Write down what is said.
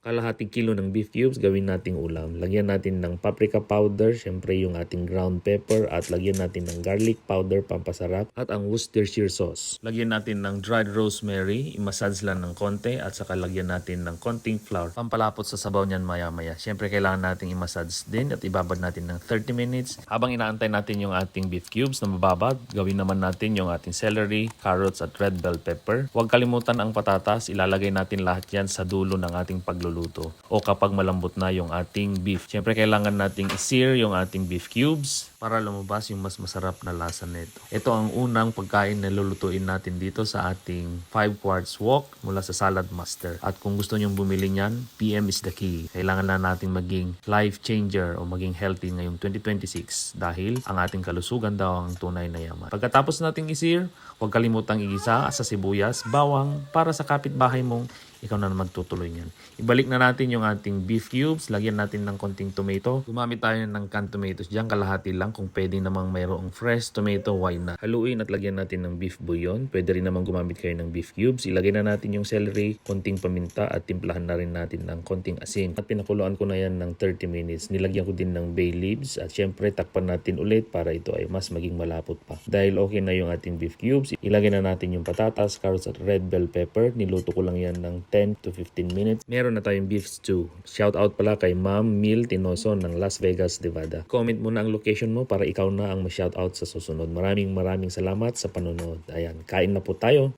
kalahating kilo ng beef cubes gawin nating ulam. Lagyan natin ng paprika powder, syempre yung ating ground pepper at lagyan natin ng garlic powder pampasarap at ang Worcestershire sauce. Lagyan natin ng dried rosemary, i-massage lang ng konti at saka lagyan natin ng konting flour. Pampalapot sa sabaw niyan maya-maya. Syempre kailangan nating i-massage din at ibabad natin ng 30 minutes. Habang inaantay natin yung ating beef cubes na mababad, gawin naman natin yung ating celery, carrots at red bell pepper. Huwag kalimutan ang patatas, ilalagay natin lahat yan sa dulo ng ating pagluluto o kapag malambot na yung ating beef. Siyempre kailangan nating i-sear yung ating beef cubes para lumabas yung mas masarap na lasa nito. Ito ang unang pagkain na lulutuin natin dito sa ating 5 quarts wok mula sa Salad Master. At kung gusto nyong bumili niyan, PM is the key. Kailangan na nating maging life changer o maging healthy ngayong 2026 dahil ang ating kalusugan daw ang tunay na yaman. Pagkatapos nating i-sear, huwag kalimutang igisa sa sibuyas, bawang para sa kapitbahay mong ikaw na magtutuloy niyan. Ibalik na natin yung ating beef cubes. Lagyan natin ng konting tomato. Gumamit tayo ng canned tomatoes diyan, kalahati lang. Kung pwede namang mayroong fresh tomato, why not? Haluin at lagyan natin ng beef bouillon. Pwede rin namang gumamit kayo ng beef cubes. Ilagay na natin yung celery, konting paminta at timplahan na rin natin ng konting asin. At pinakuluan ko na yan ng 30 minutes. Nilagyan ko din ng bay leaves at syempre takpan natin ulit para ito ay mas maging malapot pa. Dahil okay na yung ating beef cubes, ilagay na natin yung patatas, carrots at red bell pepper. Niluto ko lang yan ng 10 to 15 minutes. Meron na tayong beef stew. Shout out pala kay Ma'am Mil Tinoso ng Las Vegas, Nevada. Comment mo na ang location mo para ikaw na ang ma-shout out sa susunod. Maraming salamat sa panonood. Ayan, kain na po tayo.